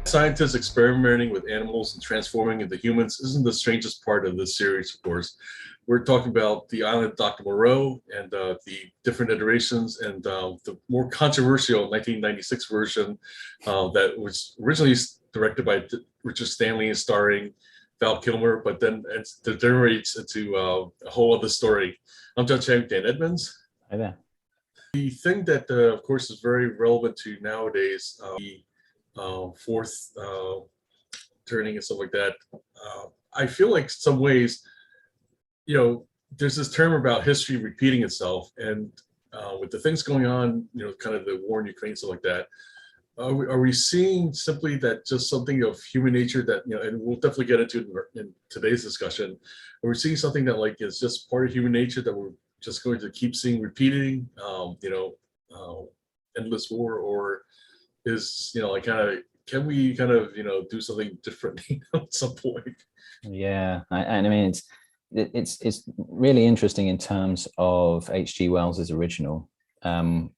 Scientists experimenting with animals and transforming into humans isn't the strangest part of this series, of course. We're talking about the island of Dr. Moreau and the different iterations and the more controversial 1996 version that was originally directed by Richard Stanley and starring Val Kilmer, but then it degenerates into a whole other story. I'm John Chang, Dan Edmonds. Hi there. The thing that, of course, is very relevant to nowadays, the fourth turning and stuff like that. I feel like some ways, there's this term about history repeating itself, and with the things going on, kind of the war in Ukraine, stuff like that. Are we seeing simply that just something of human nature that, and we'll definitely get into it in today's discussion. Are we seeing something that like is just part of human nature that we're just going to keep seeing repeating, endless war, or is, like can we kind of, do something differently at some point? Yeah, I mean, it's really interesting in terms of H.G. Wells's original, in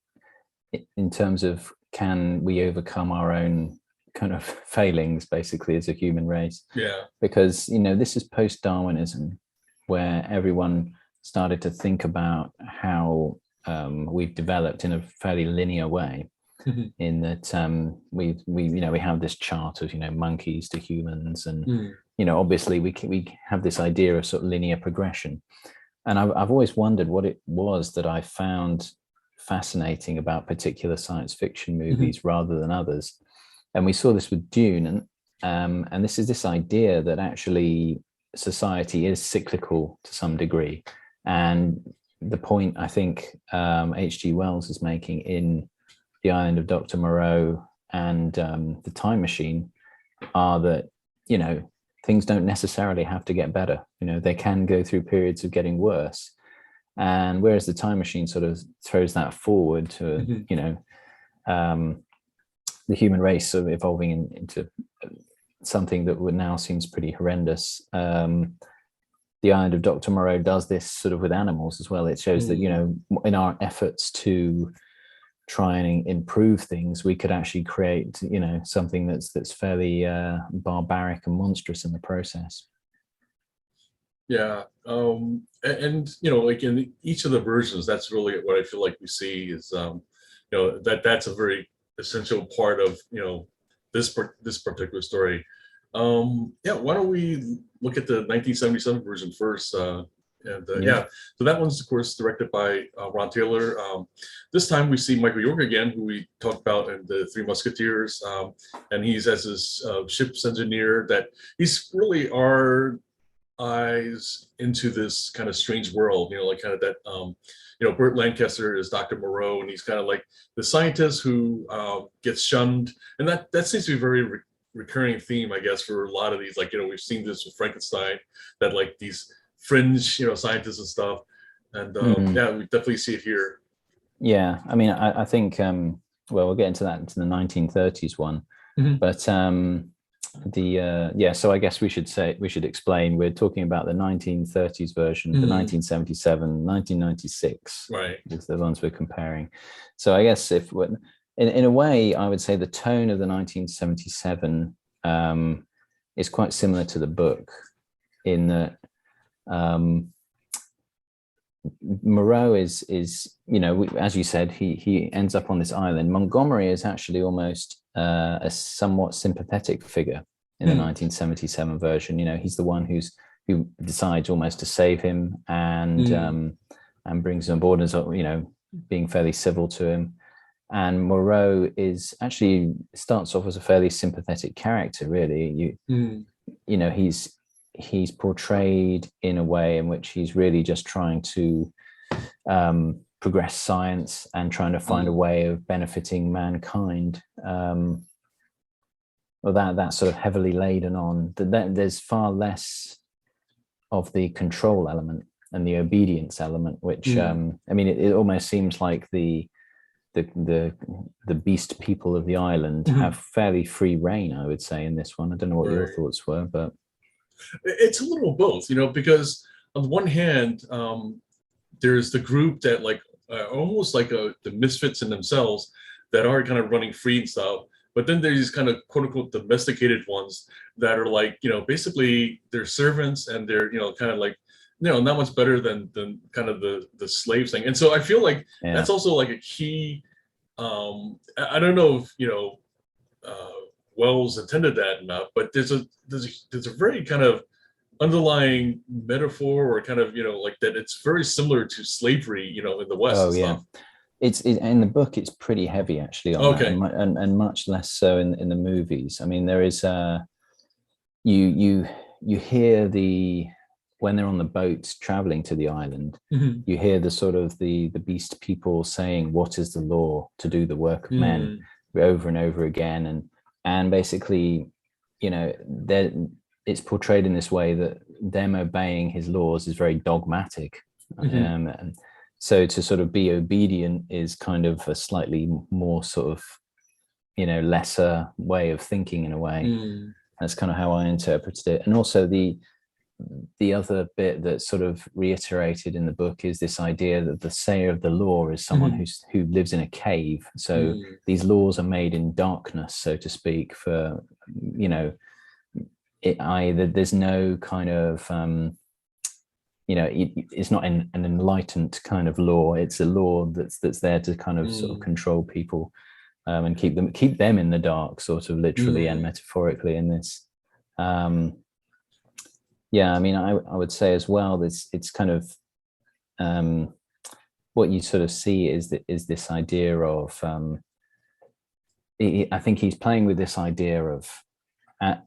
terms of can we overcome our own kind of failings basically as a human race? Yeah. Because, this is post-Darwinism, where everyone started to think about how we've developed in a fairly linear way. In that we have this chart of monkeys to humans, and obviously we have this idea of sort of linear progression, and I've always wondered what it was that I found fascinating about particular science fiction movies rather than others. And we saw this with Dune, and this is this idea that actually society is cyclical to some degree, and the point I think H.G. Wells is making in The Island of Dr. Moreau and The Time Machine are that, things don't necessarily have to get better. They can go through periods of getting worse. And whereas The Time Machine sort of throws that forward to, the human race sort of evolving into something that now seems pretty horrendous. The Island of Dr. Moreau does this sort of with animals as well. It shows that, in our efforts to try and improve things, we could actually create something that's fairly barbaric and monstrous in the process. Yeah. And like in each of the versions, that's really what I feel like we see is that's a very essential part of this particular story. Why don't we look at the 1977 version first? So that one's of course directed by Ron Taylor. This time we see Michael York again, who we talked about in the Three Musketeers, and he's as his ship's engineer. That he's really our eyes into this kind of strange world, like kind of that. Burt Lancaster is Dr. Moreau, and he's kind of like the scientist who gets shunned, and that seems to be very recurring theme, I guess, for a lot of these. Like we've seen this with Frankenstein, that like these fringe scientists and stuff, and we definitely see it here. Yeah, I mean, I think we'll get into the 1930s one, but so I guess we should explain we're talking about the 1930s version, the 1977, 1996, right, is the ones we're comparing. So I guess if in a way I would say the tone of the 1977 is quite similar to the book, in that Moreau is as you said, he ends up on this island. Montgomery is actually almost a somewhat sympathetic figure in the 1977 version. He's the one who decides almost to save him and brings him on board, as being fairly civil to him. And Moreau is actually starts off as a fairly sympathetic character, really. He's portrayed in a way in which he's really just trying to progress science and trying to find a way of benefiting mankind. That's sort of heavily laden on that. There's far less of the control element and the obedience element, which it almost seems like the beast people of the island have fairly free reign, I would say, in this one. I don't know what your thoughts were, but it's a little both, because on the one hand, there's the group that like almost like the misfits in themselves that are kind of running free and stuff, but then there's these kind of quote unquote domesticated ones that are like, basically they're servants and they're, kind of like, not much better than kind of the slave thing. And so I feel like Yeah. that's also like a key. I don't know if Wells intended that enough, but there's a very kind of underlying metaphor or kind of like that. It's very similar to slavery, in the West Oh and yeah. stuff. It's in the book. It's pretty heavy actually on that, Okay. and much less so in the movies. I mean, there is you hear when they're on the boat traveling to the island, Mhm. you hear the sort of the beast people saying, "What is the law to do the work of men?" over and over again, and basically, it's portrayed in this way that them obeying his laws is very dogmatic. And so to sort of be obedient is kind of a slightly more sort of, lesser way of thinking in a way. That's kind of how I interpreted it. And also the other bit that's sort of reiterated in the book is this idea that the sayer of the law is someone who lives in a cave. So these laws are made in darkness, so to speak, for, there's no kind of, it's not an enlightened kind of law. It's a law that's there to kind of sort of control people, and keep them in the dark, sort of literally and metaphorically in this. Yeah, I mean, I would say as well, it's kind of, what you sort of see is this idea of, I think he's playing with this idea of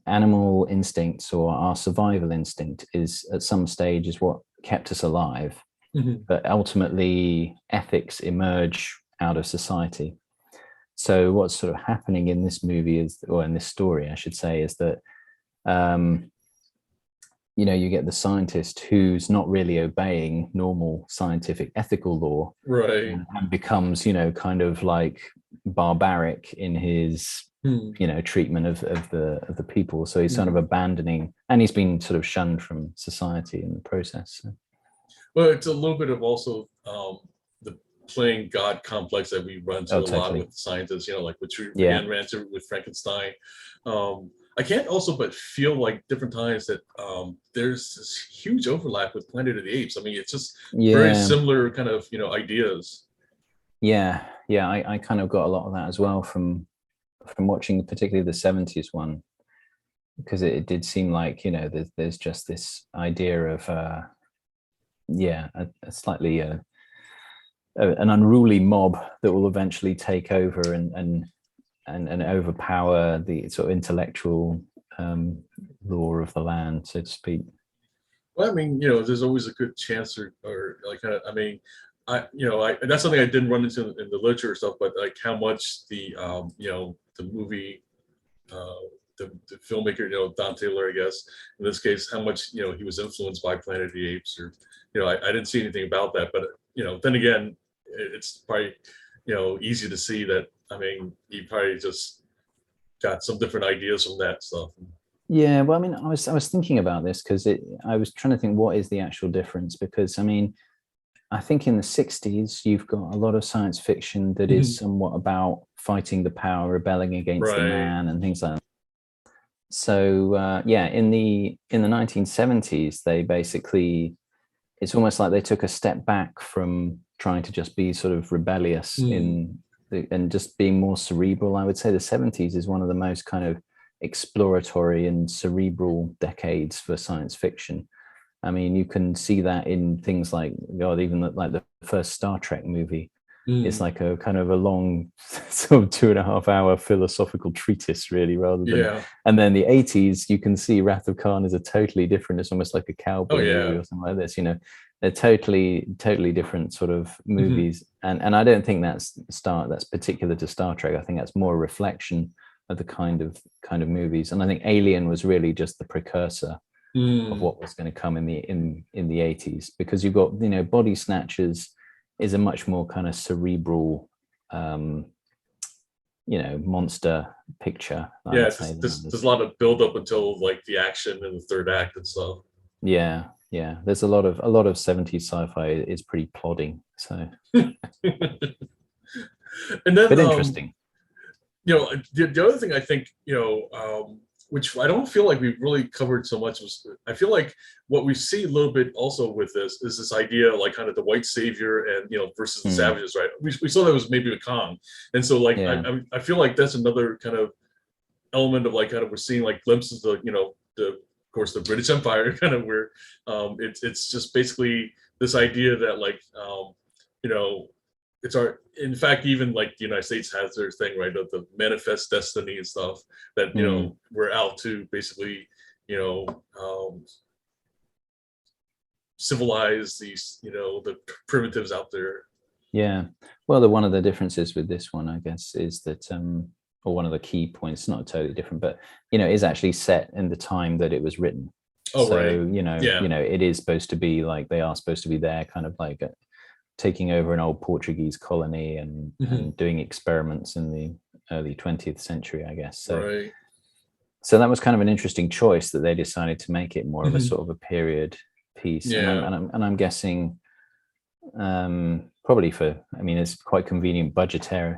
animal instincts, or our survival instinct is at some stage is what kept us alive, but ultimately ethics emerge out of society. So what's sort of happening in this movie is, or in this story, I should say, is that, you get the scientist who's not really obeying normal scientific ethical law, Right. and becomes, kind of like barbaric in his, treatment of the people. So he's sort of abandoning, and he's been sort of shunned from society in the process. So. Well, it's a little bit of also the playing God complex that we run to a lot Totally. with scientists, like which we Yeah. again ran into with Frankenstein. I can't also but feel like different times that there's this huge overlap with Planet of the Apes. I mean, it's just very similar kind of ideas. Yeah, I kind of got a lot of that as well from watching particularly the 70s one, because it did seem like, there's just this idea of a slightly an unruly mob that will eventually take over and overpower the sort of intellectual law of the land, so to speak. Well, I mean, there's always a good chance, or like, I mean, that's something I didn't run into in the literature or stuff, but like how much the movie, the filmmaker, Don Taylor, I guess, in this case, how much, he was influenced by Planet of the Apes, or, I didn't see anything about that, but, then again, it's probably, easy to see that, I mean, he probably just got some different ideas from that stuff. Yeah, well, I mean, I was thinking about this because I was trying to think what is the actual difference, because I mean, I think in the 60s you've got a lot of science fiction that is somewhat about fighting the power, rebelling against the man, and things like that. So in the 1970s, they basically, it's almost like they took a step back from trying to just be sort of rebellious and just being more cerebral. I would say the 70s is one of the most kind of exploratory and cerebral decades for science fiction. I mean, you can see that in things like, God, even like the first Star Trek movie. It's like a kind of a long sort of 2.5 hour philosophical treatise, really, rather than. And then the 80s, you can see Wrath of Khan is a totally different. It's almost like a cowboy movie or something like this. They're totally different sort of movies, and I don't think that's particular to Star Trek. I think that's more a reflection of the kind of movies, and I think Alien was really just the precursor of what was going to come in the 80s, because you've got, Body Snatchers is a much more kind of cerebral monster picture. There's a lot of build up until like the action in the third act and stuff. There's a lot of 70s sci-fi is pretty plodding, so and then but interesting. The other thing I think, which I don't feel like we've really covered so much, was I feel like what we see a little bit also with this is this idea, like kind of the white savior and, versus the Mm, savages, right? We saw that was maybe a Kong. And so like, yeah. I feel like that's another kind of element of like kind of we're seeing like glimpses of, of course, the British Empire kind of where it's just basically this idea that like, you know, it's our, in fact, even like the United States has their thing, right, of the manifest destiny and stuff that, Mm, we're out to basically, you know, civilize these, the primitives out there. yeah. Well, the one of the differences with this one, I guess, is that or one of the key points, not totally different, but is actually set in the time that it was written. Oh, So right. Yeah. it is supposed to be like they are supposed to be there, kind of like taking over an old Portuguese colony and Mhm. doing experiments in the early 20th century, I guess. Right. So that was kind of an interesting choice that they decided to make it more of a Mhm. sort of a period piece. And Yeah. I'm guessing probably for, I mean, it's quite convenient budgetary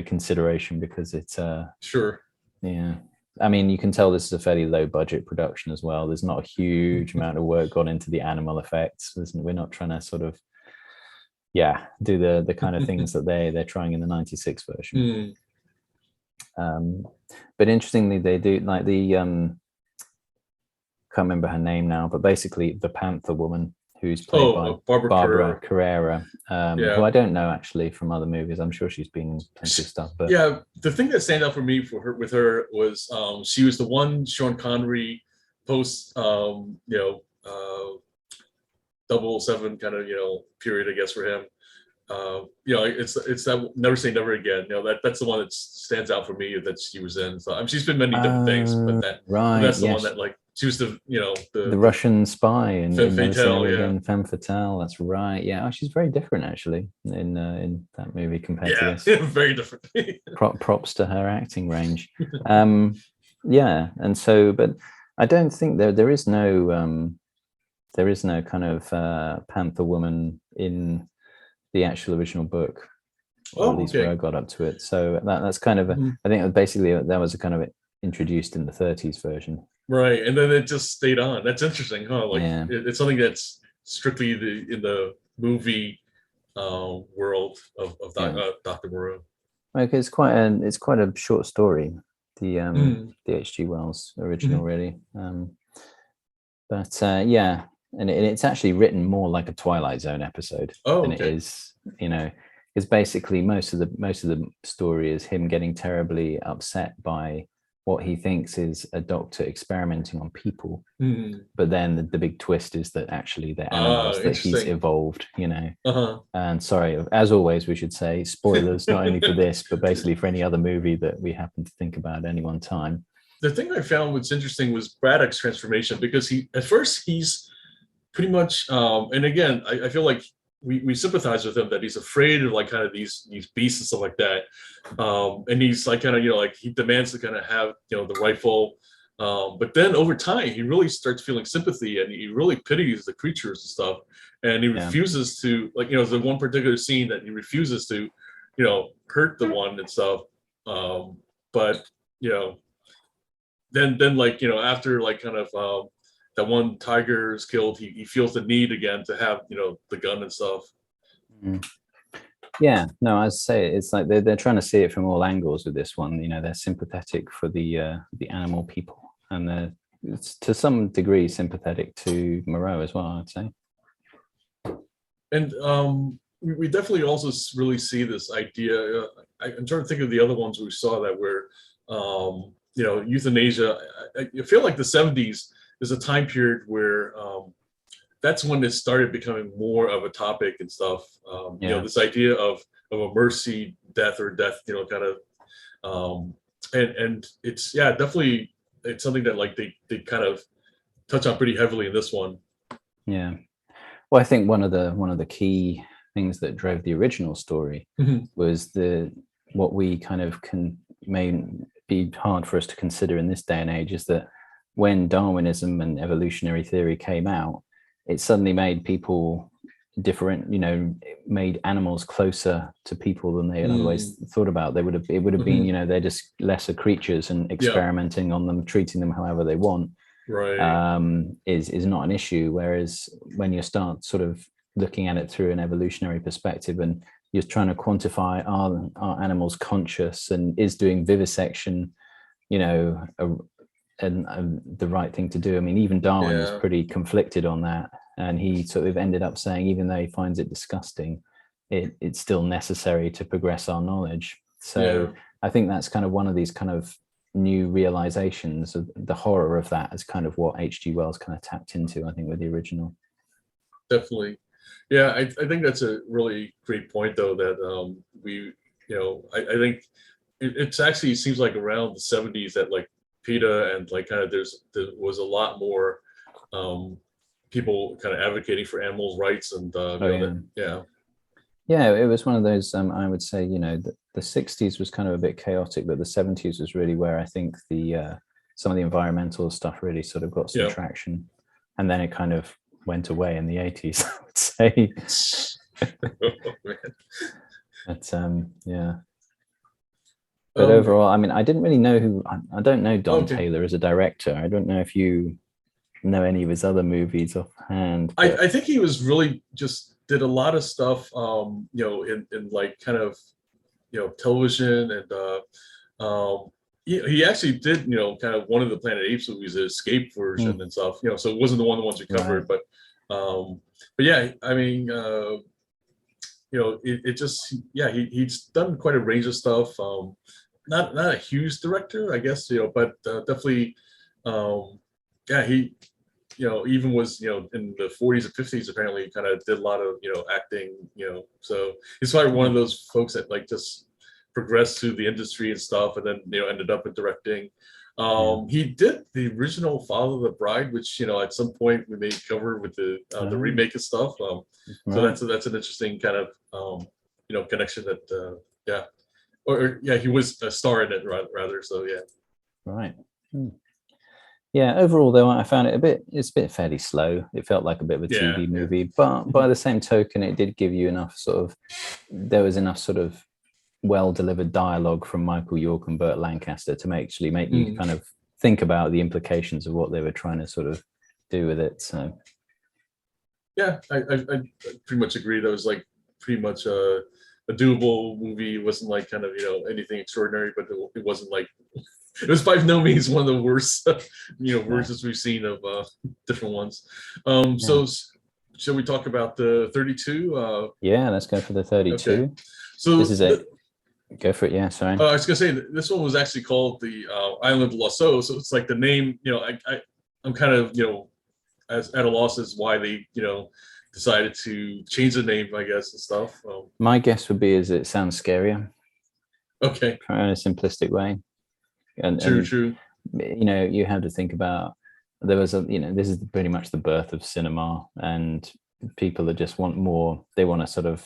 consideration because it's Sure. yeah. I mean, you can tell this is a fairly low budget production as well. There's not a huge amount of work gone into the animal effects. We're not trying to sort of do the kind of things that they're trying in the 96 version. Mm. But interestingly, they do like the can't remember her name now, but basically the Panther woman who's played Oh, by Barbara Barbara Kerr. Carrera, who Yeah. I don't know actually from other movies. I'm sure she's been in plenty of stuff, but Yeah, the thing that stand out for me for her with her was she was the one Sean Connery post 007 kind of period, I guess, for him. It's that Never Say Never Again. That's the one that stands out for me that she was in. So I mean, she's been many different things, but right, that's the one yes, that like she was the the the Russian spy femme in Never Say fatale. Never Yeah, Again, Femme Fatale. That's right. Yeah, oh, she's very different actually in that movie compared to yeah, this. very different. Props to her acting range. Yeah, and so, but I don't think there is no kind of Panther woman in the actual original book, or at Oh, least where I okay. got up to it. So that's kind of Mhm. I think basically that was a kind of introduced in the 30s version. Right, and then it just stayed on. That's interesting, huh? Like Yeah, it's something that's strictly in the movie world of yeah. Dr. Moreau. Like it's quite a short story. The H.G. Wells original, Mhm. really. But yeah, and it's actually written more like a Twilight Zone episode Oh, than it okay. is, because basically most of the story is him getting terribly upset by what he thinks is a doctor experimenting on people. Mhm. But then the big twist is that actually they're Ah, animals that he's interesting. evolved. Uh-huh. And sorry, as always, we should say spoilers not only for this, but basically for any other movie that we happen to think about at any one time. The thing I found was interesting was Braddock's transformation because he at first he's pretty much and again I feel like we sympathize with him that he's afraid of like kind of these beasts and stuff like that. And he's like kind of like he demands to kind of have the rifle. But then over time he really starts feeling sympathy and he really pities the creatures and stuff. And he Yeah, refuses to like there's the one particular scene that he refuses to hurt the one and stuff. But you know then like after like kind of that one tiger is killed, he feels the need again to have the gun and stuff. mm. Yeah. No, I say it's like they're trying to see it from all angles with this one. They're sympathetic for the animal people, and they're to some degree sympathetic to Moreau as well, I'd say. And we definitely also really see this idea. I'm trying to think of the other ones we saw that were euthanasia. I feel like the 70s is a time period where that's when it started becoming more of a topic and stuff. Yeah. This idea of a mercy death or death, kind of, and it's definitely it's something that like they kind of touch on pretty heavily in this one. Yeah. Well, I think one of the key things that drove the original story Mhm. was the what we kind of can may be hard for us to consider in this day and age is that when Darwinism and evolutionary theory came out, it suddenly made people different, made animals closer to people than they had otherwise thought about. It would have been, they're just lesser creatures, and Yeah. experimenting on them, treating them however they want, Right. is not an issue. Whereas when you start sort of looking at it through an evolutionary perspective, and you're trying to quantify, are animals conscious, and is doing vivisection, and the right thing to do. I mean, even Darwin was Yeah. pretty conflicted on that, and he sort of ended up saying, even though he finds it disgusting, it's still necessary to progress our knowledge. So Yeah. I think that's kind of one of these kind of new realizations of the horror of that, is kind of what H.G. Wells kind of tapped into, I think, with the original. Definitely. Yeah, I think that's a really great point, though, that I think it's actually seems like around the 70s that like PETA and like kind of there was a lot more people kind of advocating for animals' rights, and Oh yeah. yeah. Yeah, it was one of those, I would say, the 60s was kind of a bit chaotic, but the 70s was really where I think the some of the environmental stuff really sort of got some Yeah. traction. And then it kind of went away in the 80s, I would say. Oh, man. But yeah. But overall, I mean, I didn't really know I don't know Don Okay. Taylor as a director. I don't know if you know any of his other movies offhand. I think he was really just did a lot of stuff, in like kind of, television, and he actually did, kind of one of the Planet of the Apes movies, the Escape version and stuff, so it wasn't the ones we covered, Right. but yeah, I mean, it just, yeah, he's done quite a range of stuff. Not a huge director, I guess, but definitely, yeah, he, even was, in the 40s and 50s, apparently kind of did a lot of, acting, so he's probably one of those folks that like just progressed through the industry and stuff, and then, ended up in directing. He did the original Father of the Bride, which, at some point we may cover with the remake and stuff. So Right. that's an interesting kind of, connection that, yeah, or yeah, he was a star in it rather. So yeah. Right. Yeah, overall though, I found it's a bit fairly slow. It felt like a bit of a Yeah. TV movie, but by the same token, it did give you enough there was enough sort of well-delivered dialogue from Michael York and Burt Lancaster to actually make you kind of think about the implications of what they were trying to sort of do with it. So yeah, I pretty much agree. That was like pretty much a doable movie. It wasn't like kind of, anything extraordinary, but it wasn't like, it was by no means one of the worst, versions we've seen of different ones. So shall we talk about the 32? Yeah, let's go for the 32. Okay. So this is it. Go for it. Yeah, sorry. I was gonna say that this one was actually called the Island of Lost Souls. So it's like the name, I'm kind of, as at a loss as why they, decided to change the name, I guess, and stuff. My guess would be is it sounds scarier. Okay. In a simplistic way. True. You have to think about, there was this is pretty much the birth of cinema, and people that just want more. They want to sort of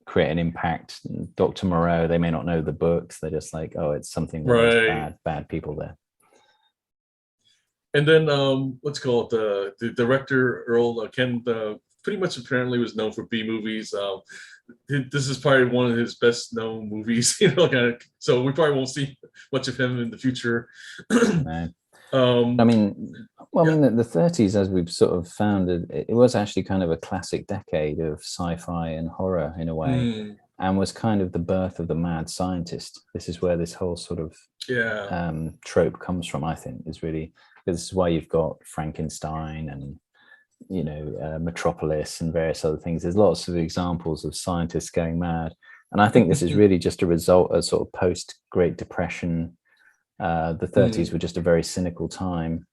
create an impact. Dr. Moreau, they may not know the books. They're just like, oh, it's something where there's bad people there. And then let's call it the director, Earl Ken, pretty much apparently was known for B movies. This is probably one of his best known movies, so we probably won't see much of him in the future. No. I mean, the 30s, as we've sort of found, it was actually kind of a classic decade of sci-fi and horror in a way, and was kind of the birth of the mad scientist. This is where this whole sort of trope comes from, I think, is really, this is why you've got Frankenstein and Metropolis and various other things. There's lots of examples of scientists going mad, and I think this is really just a result of sort of post Great Depression. The 30s were just a very cynical time,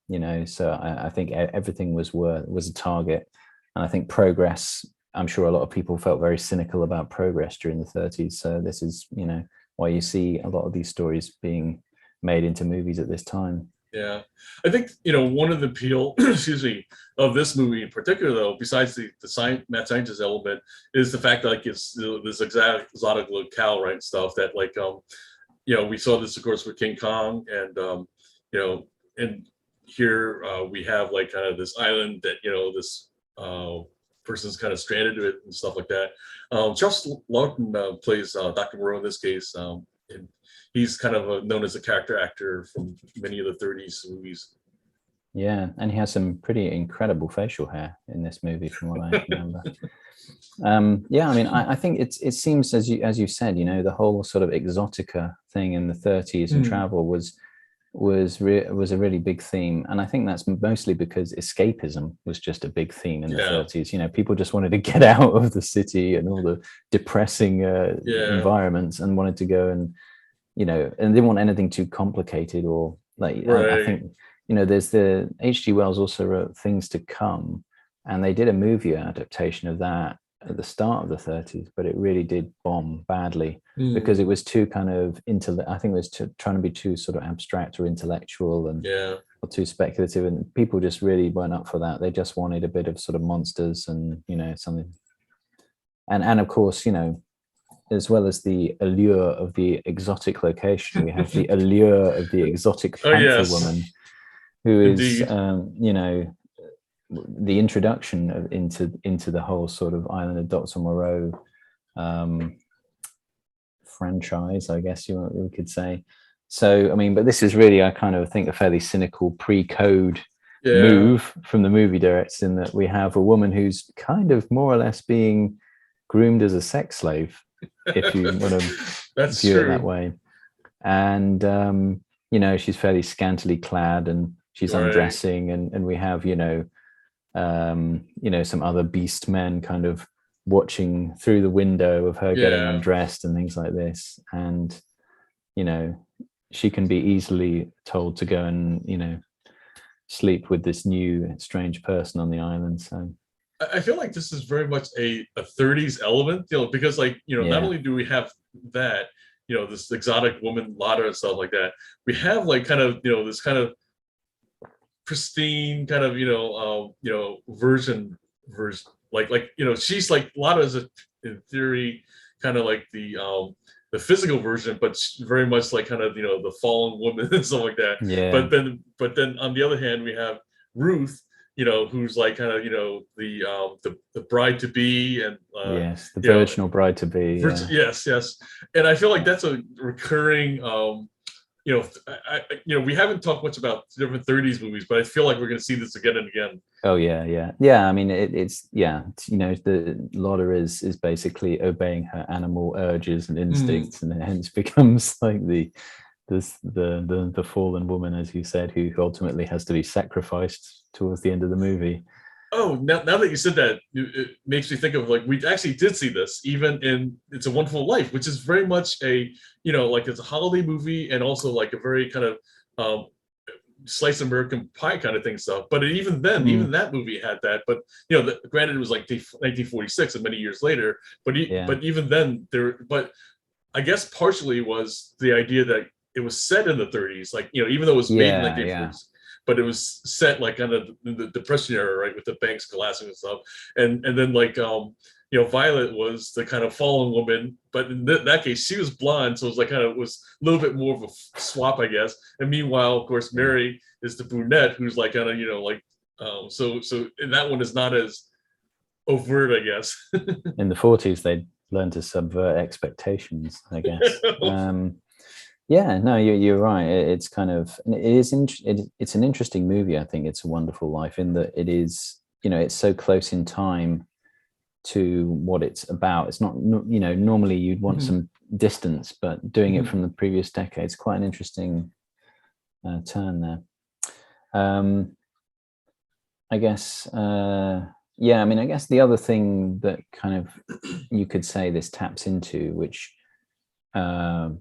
so I think everything was a target, and I think progress, I'm sure a lot of people felt very cynical about progress during the 30s. So this is why you see a lot of these stories being made into movies at this time. Yeah, I think one of the appeal, excuse me, of this movie in particular, though, besides the mad scientist element, is the fact that like it's this exotic locale, right, stuff that like we saw this of course with King Kong, and and here we have like kind of this island that this person's kind of stranded to it and stuff like that. Charles Laughton plays Dr. Moreau in this case, and he's kind of known as a character actor from many of the '30s movies. Yeah, and he has some pretty incredible facial hair in this movie, from what I remember. Yeah, I mean, I think it seems, as you said, you know, the whole sort of exotica thing in the '30s and travel was a really big theme, and I think that's mostly because escapism was just a big theme in the '30s. You know, people just wanted to get out of the city and all the depressing environments, and wanted to go and, you know, and didn't want anything too complicated or like. I think, you know, there's the H.G. Wells also wrote Things to Come, and they did a movie adaptation of that at the start of the '30s, but it really did bomb badly because it was too kind of I think it was trying to be too sort of abstract or intellectual and or too speculative, and people just really weren't up for that. They just wanted a bit of sort of monsters and, you know, something. And of course, you know, as well as the allure of the exotic location, we have the allure of the exotic panther woman, who is, you know, the introduction into the whole sort of Island of Dr. Moreau franchise, I guess you could say. So, I mean, but this is really, I kind of think, a fairly cynical pre-code move from the movie directors, in that we have a woman who's kind of more or less being groomed as a sex slave, if you want to view it that way. And, you know, she's fairly scantily clad and she's undressing, and we have, you know, some other beast men kind of watching through the window of her getting undressed and things like this. And, you know, she can be easily told to go and, you know, sleep with this new strange person on the island. So I feel like this is very much a '30s element, you know, because, like, you know, not only do we have that, you know, this exotic woman Lotta and stuff like that, we have like kind of, you know, this kind of pristine kind of, you know, version, like, you know, she's like, Lotta is in theory kind of like the physical version, but very much like kind of, you know, the fallen woman and stuff like that. But then on the other hand, we have Ruth, you know, who's like kind of, you know, the bride to be, and the virginal bride to be. Yes. And I feel like that's a recurring you know, we haven't talked much about different '30s movies, but I feel like we're going to see this again and again. Oh yeah. I mean, it's you know, the Lotta is basically obeying her animal urges and instincts, and hence becomes like the fallen woman, as you said, who ultimately has to be sacrificed towards the end of the movie. Oh, now that you said that, it makes me think of, like, we actually did see this even in It's a Wonderful Life, which is very much a, you know, like, it's a holiday movie and also like a very kind of slice American pie kind of thing stuff. But even then, even that movie had that. But, you know, granted, it was like 1946 and many years later. But even then, but I guess partially was the idea that it was set in the '30s, like, you know, even though it was made in 1940s. But it was set like kind of the Depression era, right, with the banks collapsing and stuff. And then, like, you know, Violet was the kind of fallen woman, but in that case, she was blonde, so it was like kind of was a little bit more of a swap, I guess. And meanwhile, of course, Mary is the brunette, who's like kind of, you know, like, so and that one is not as overt, I guess. In the '40s, they learned to subvert expectations, I guess. Yeah, no, you're right. It's kind of, it's an interesting movie. I think It's a Wonderful Life, in that it is, you know, it's so close in time to what it's about. It's not, you know, normally you'd want some distance, but doing it from the previous decades, quite an interesting turn there. I guess, yeah, I mean, I guess the other thing that kind of you could say this taps into, which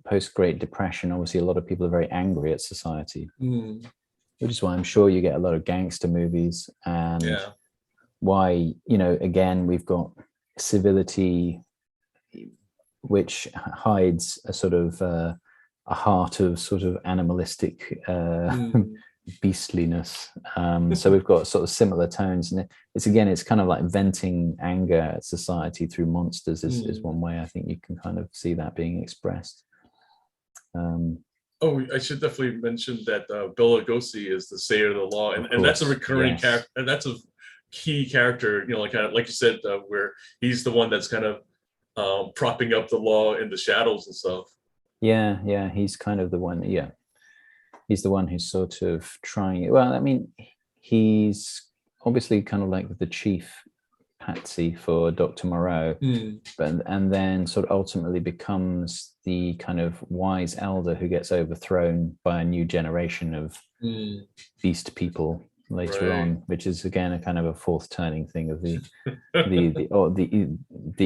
post Great Depression, obviously a lot of people are very angry at society, which is why I'm sure you get a lot of gangster movies, and why, you know, again, we've got civility, which hides a sort of a heart of sort of animalistic beastliness. So we've got sort of similar tones, and it's kind of like venting anger at society through monsters is one way I think you can kind of see that being expressed. Oh, I should definitely mention that Bela Lugosi is the sayer of the law, and that's a recurring character, and that's a key character, like kind of like you said, where he's the one that's kind of propping up the law in the shadows and stuff. Yeah, he's kind of the one. Yeah, he's the one who's sort of trying. Well, I mean, he's obviously kind of like the chief patsy for Dr. Moreau, but and then sort of ultimately becomes the kind of wise elder who gets overthrown by a new generation of beast people later on, which is again a kind of a fourth turning thing of the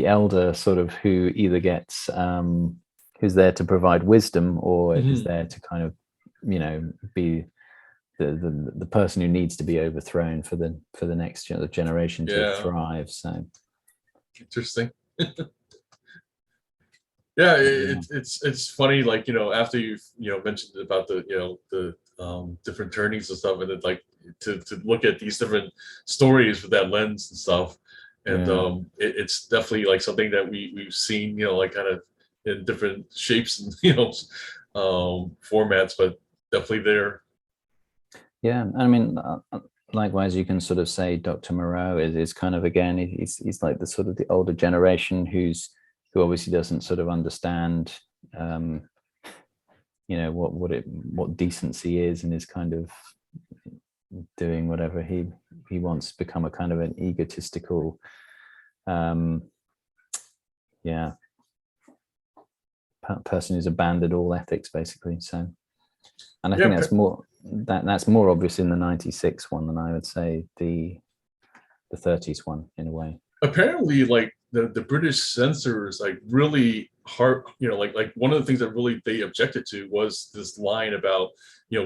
elder sort of who either gets who's there to provide wisdom or is there to kind of be the person who needs to be overthrown for the next generation to thrive. So interesting. It's funny, like after you've mentioned about the different turnings and stuff, and then like to look at these different stories with that lens and stuff, and it's definitely like something that we've seen like kind of in different shapes and formats, but definitely there. Yeah, I mean, likewise, you can sort of say Dr. Moreau is kind of, again, he's like the sort of the older generation who obviously doesn't sort of understand, what decency is, and is kind of doing whatever he wants, become a kind of an egotistical, person who's abandoned all ethics, basically. So, and I think that's more obvious in the 96 one than I would say the 30s one, in a way. Apparently, like the British censors like really hard, like one of the things that really they objected to was this line about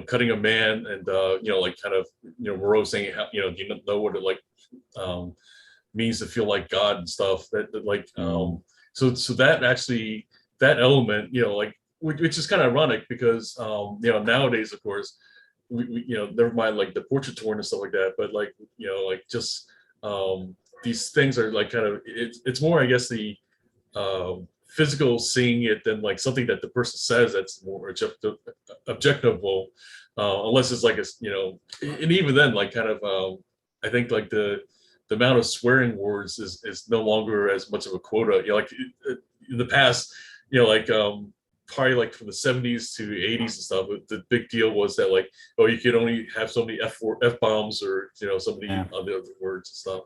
cutting a man, and like kind of Moreau saying how do you know what it like means to feel like God and stuff, that like so that actually, that element, like which is kind of ironic because nowadays, of course, we never mind like the portrait torn and stuff like that, but like like just these things are like kind of, it's more, I guess, the physical seeing it than like something that the person says that's more objectable, unless it's like and even then, like kind of I think like the amount of swearing words is no longer as much of a quota. Like in the past, like probably like from the 70s to 80s and stuff, the big deal was that like, oh, you could only have so many F bombs or so many other words and stuff.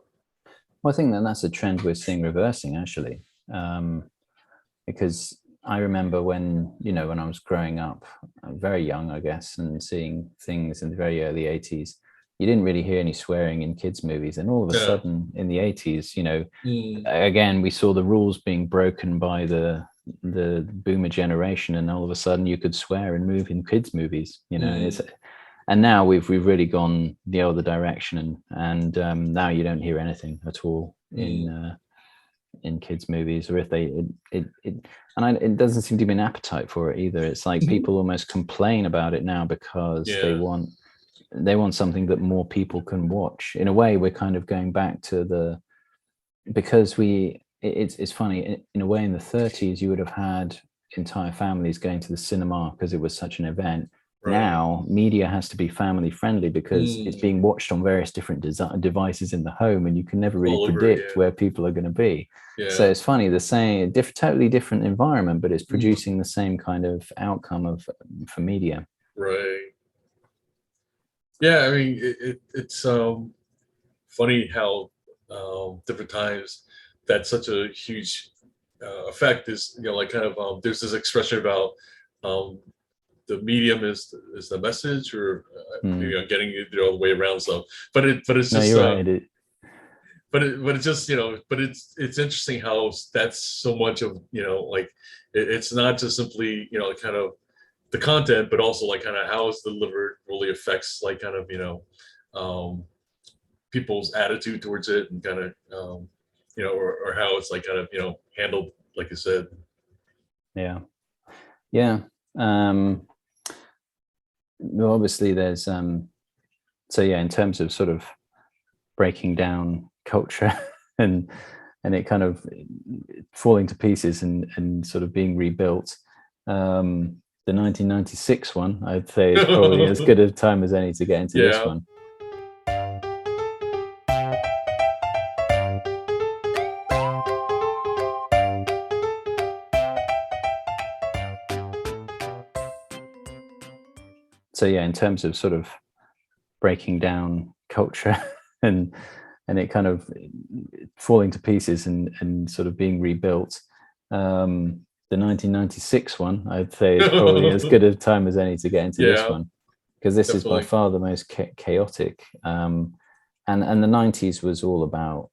Well, I think that's a trend we're seeing reversing, actually, because I remember when I was growing up, very young, I guess, and seeing things in the very early 80s, you didn't really hear any swearing in kids' movies, and all of a sudden in the 80s, again, we saw the rules being broken by the boomer generation, and all of a sudden you could swear and move in kids' movies. And now we've really gone the other direction, and now you don't hear anything at all in kids' movies, or if they it doesn't seem to be an appetite for it either. It's like people almost complain about it now because they want something that more people can watch. In a way, we're kind of going back to because it's funny, in a way, in the 30s you would have had entire families going to the cinema because it was such an event. Now media has to be family friendly because it's being watched on various different devices in the home, and you can never really predict where people are going to be. So it's funny, the same totally different environment, but it's producing the same kind of outcome for media. Right. Yeah, I mean, it's funny how different times that's such a huge effect is, like kind of there's this expression about the medium is the message, or maybe I'm getting it the other way around. So, but it's just, no, you're right. But it's just, but it's interesting how that's so much of, like it's not just simply, kind of the content, but also like kind of how it's delivered really affects like kind of, people's attitude towards it, and kind of, or how it's like kind of, handled, like you said. Yeah. Well, obviously there's so in terms of sort of breaking down culture and it kind of falling to pieces and sort of being rebuilt, the 1996 one, I'd say, is probably as good a time as any to get into this one. so yeah, in terms of sort of breaking down culture and it kind of falling to pieces and sort of being rebuilt. The 1996 one, I'd say, is probably as good a time as any to get into this Yeah, one, because this is by definitely. far the most chaotic. And the 90s was all about,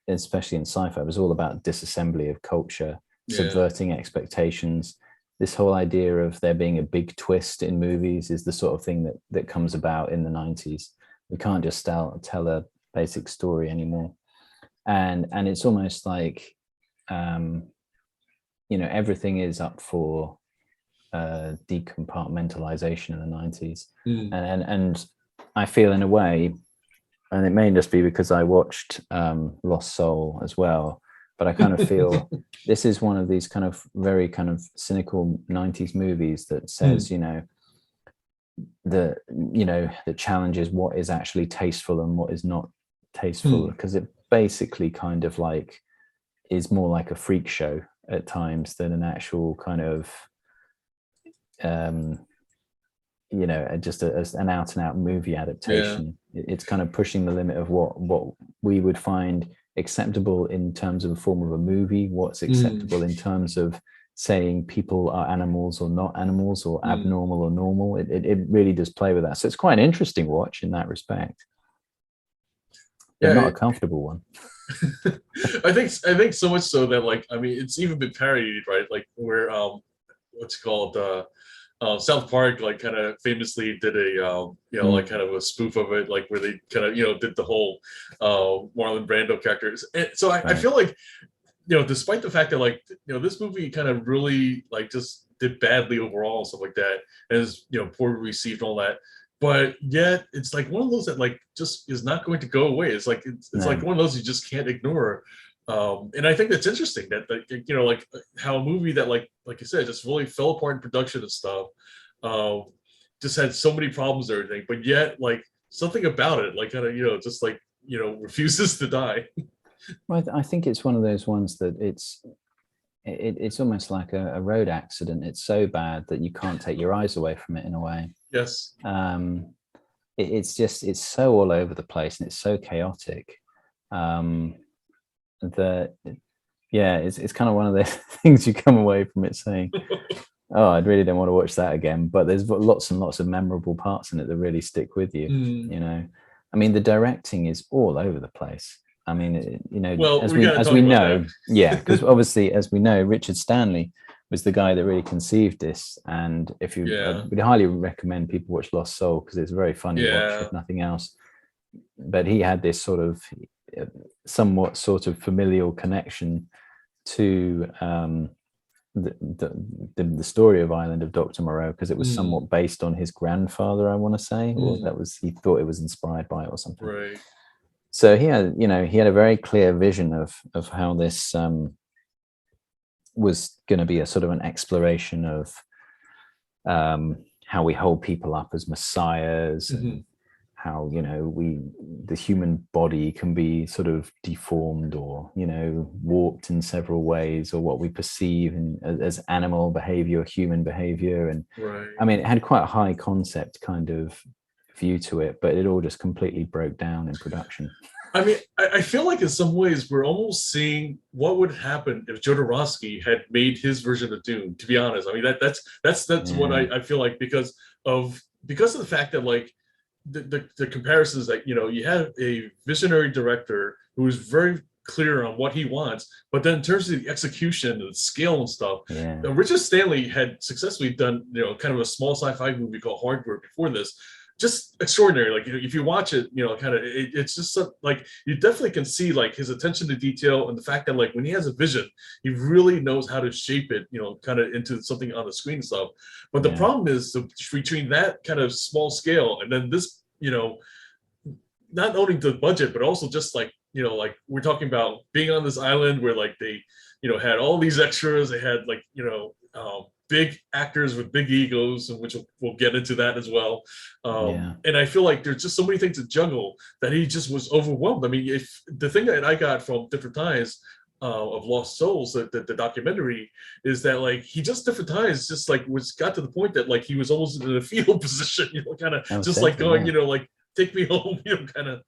especially in sci-fi, it was all about disassembly of culture, Yeah. subverting expectations. This whole idea of there being a big twist in movies is the sort of thing that comes about in the 90s. We can't just tell a basic story anymore. And it's almost like everything is up for decompartmentalization in the 90s. Mm. And I feel, in a way, and it may just be because I watched Lost Soul as well, but I kind of feel this is one of these kind of very kind of cynical 90s movies that says, that challenges what is actually tasteful and what is not tasteful, because it basically kind of like is more like a freak show at times than an actual kind of just an out and out movie adaptation. It's kind of pushing the limit of what we would find acceptable in terms of a form of a movie, what's acceptable in terms of saying people are animals or not animals, or abnormal or normal. It really does play with that. So it's quite an interesting watch in that respect, but not a comfortable one. I think so much so that, like, I mean, it's even been parodied, right? Like, where what's it called, South Park, like, kind of famously did a like kind of a spoof of it, like where they kind of did the whole Marlon Brando characters. And so I feel like, despite the fact that, like, this movie kind of really, like, just did badly overall and stuff like that, and is poorly received and all that, but yet it's like one of those that, like, just is not going to go away. It's like it's like one of those you just can't ignore. And I think that's interesting that, like how a movie that, like I said, just really fell apart in production and stuff, just had so many problems and everything, but yet, like, something about it, like, kind of just like refuses to die. Well, I think it's one of those ones that it's almost like a road accident. It's so bad that you can't take your eyes away from it, in a way. Yes. It's so all over the place, and it's so chaotic that it's kind of one of those things you come away from it saying, oh, I really don't want to watch that again. But there's lots and lots of memorable parts in it that really stick with you. I mean, the directing is all over the place. I mean, well, as we know, because obviously, as we know, Richard Stanley was the guy that really conceived this. And if you, we'd highly recommend people watch Lost Soul, because it's a very funny watch, if nothing else. But he had this sort of somewhat sort of familial connection to the story of Island of Dr. Moreau, because it was somewhat based on his grandfather, I want to say, or he thought it was inspired by it or something. Right. So he had a very clear vision of how this was going to be a sort of an exploration of how we hold people up as messiahs, and how the human body can be sort of deformed or warped in several ways, or what we perceive as animal behavior or human behavior. And I mean, it had quite a high concept kind of view to it, but it all just completely broke down in production. I mean, I feel like in some ways we're almost seeing what would happen if Jodorowsky had made his version of Dune, to be honest. I mean, that's what I feel like, because of the fact that, like, the comparisons that you have a visionary director who is very clear on what he wants, but then in terms of the execution and the scale and stuff, Richard Stanley had successfully done kind of a small sci-fi movie called Hardware before this, just extraordinary. Like, if you watch it, kind of it's just like, you definitely can see, like, his attention to detail, and the fact that, like, when he has a vision, he really knows how to shape it kind of into something on the screen and stuff. But the problem is between that kind of small scale and then this, not only the budget, but also just like like we're talking about being on this island where, like, they had all these extras. They had, like, big actors with big egos, and which we'll get into that as well. And I feel like there's just so many things to juggle that he just was overwhelmed. I mean, if the thing that I got from Different Times of Lost Souls, the documentary, is that like he just different times just like was got to the point that like he was almost in a fetal position, kind of Oh, just like totally, going, yeah. like take me home, kind of.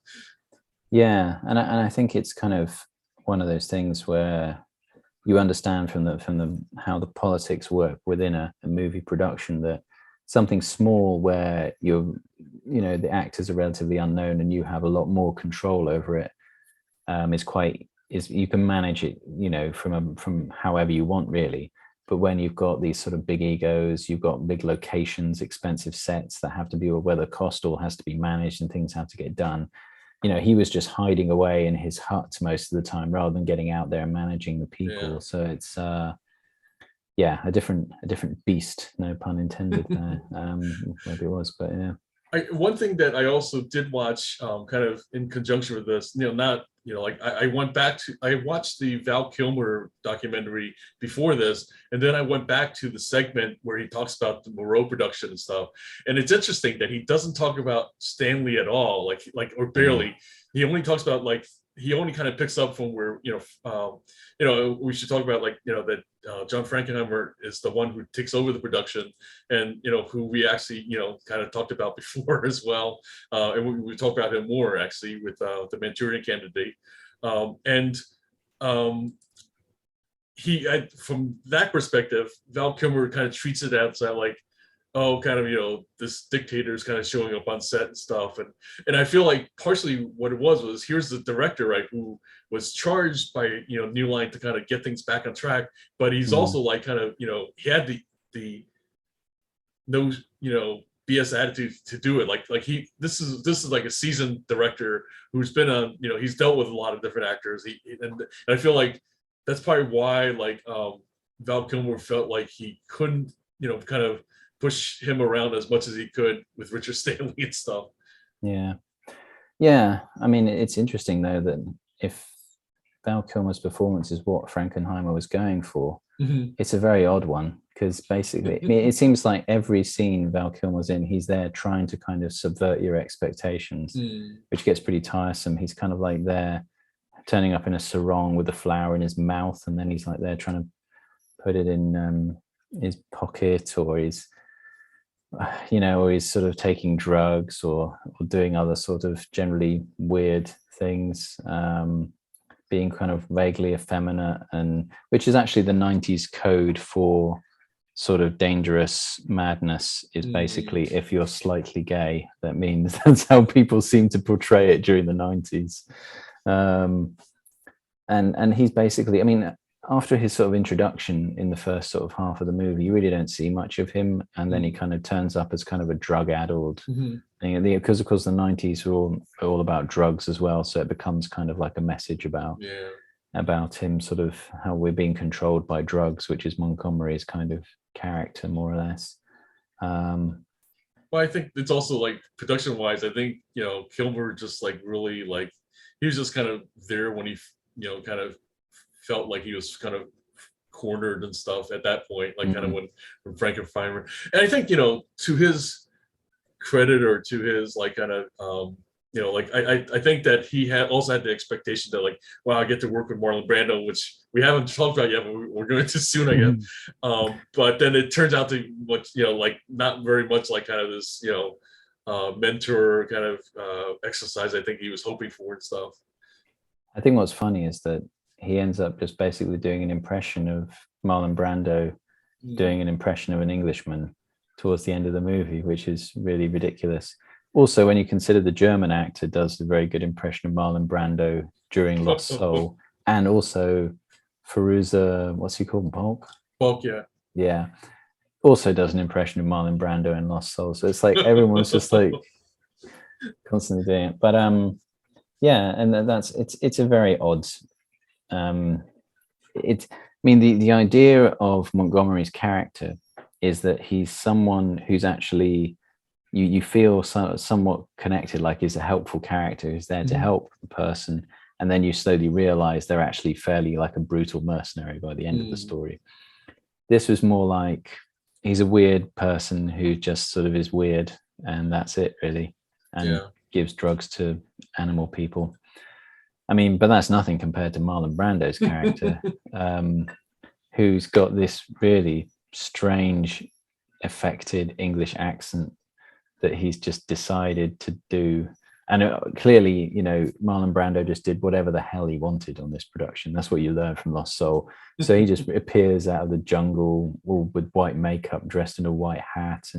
Yeah, and I think it's kind of one of those things where you understand from the how the politics work within a movie production, that something small where the actors are relatively unknown and you have a lot more control over it, is you can manage it, from however you want, really. But when you've got these sort of big egos, you've got big locations, expensive sets that have to be, where the cost all has to be managed and things have to get done. He was just hiding away in his hut most of the time rather than getting out there and managing the people. Yeah. So it's a different beast, no pun intended there. Maybe it was, but yeah. One thing that I also did watch, kind of in conjunction with this, not, like I watched the Val Kilmer documentary before this, and then I went back to the segment where he talks about the Moreau production and stuff. And it's interesting that he doesn't talk about Stanley at all, or barely. He only talks about he only kind of picks up from where, we should talk about that John Frankenheimer is the one who takes over the production, and who we actually kind of talked about before as well, and we talked about him more actually with the Manchurian Candidate, and from that perspective, Val Kilmer kind of treats it as like, oh, kind of, this dictator is kind of showing up on set and stuff. And I feel like partially what it was here's the director, right, who was charged by, New Line to kind of get things back on track. But he's also like kind of, he had the no, BS attitude to do it. Like this is like a seasoned director who's been on, he's dealt with a lot of different actors. And I feel like that's probably why Val Kilmer felt like he couldn't, kind of push him around as much as he could with Richard Stanley and stuff. Yeah. I mean, it's interesting though that if Val Kilmer's performance is what Frankenheimer was going for, it's a very odd one, because basically, I mean, it seems like every scene Val Kilmer's in, he's there trying to kind of subvert your expectations, which gets pretty tiresome. He's kind of like there turning up in a sarong with a flower in his mouth, and then he's like there trying to put it in his pocket, or he's sort of taking drugs or doing other sort of generally weird things, being kind of vaguely effeminate, and which is actually the 90s code for sort of dangerous madness, is basically if you're slightly gay. That means that's how people seem to portray it during the 90s. And he's basically, I mean, after his sort of introduction in the first sort of half of the movie, you really don't see much of him, and then he kind of turns up as kind of a drug-addled thing, because of course the 90s were all about drugs as well, so it becomes kind of like a message about him, sort of how we're being controlled by drugs, which is Montgomery's kind of character, more or less. Well, I think it's also like production-wise, I think Kilmer just like really like he was just kind of there when he kind of felt like he was kind of cornered and stuff at that point, like kind of when Frankenheimer. And I think to his credit, or to his like kind of I think that he also had the expectation that like, wow, I get to work with Marlon Brando, which we haven't talked about yet, but we're going to soon, I guess. But then it turns out to much like not very much like kind of this mentor kind of exercise I think he was hoping for and stuff. I think what's funny is that he ends up just basically doing an impression of Marlon Brando doing an impression of an Englishman towards the end of the movie, which is really ridiculous. Also, when you consider the German actor does a very good impression of Marlon Brando during Lost Soul, and also Fairuza, what's he called, Bulk? Bulk, yeah. Yeah. Also does an impression of Marlon Brando in Lost Soul. So it's like everyone's just like constantly doing it. But yeah, and it's a very odd the idea of Montgomery's character is that he's someone who's actually you feel somewhat connected, like he's a helpful character who's there to help the person, and then you slowly realize they're actually fairly like a brutal mercenary by the end of the story. This was more like he's a weird person who just sort of is weird, and that's it really, and gives drugs to animal people. I mean, but that's nothing compared to Marlon Brando's character, um, who's got this really strange, affected English accent that he's just decided to do. And clearly, you know, Marlon Brando just did whatever the hell he wanted on this production. That's what you learn from Lost Soul. So he just appears out of the jungle, all with white makeup, dressed in a white hat,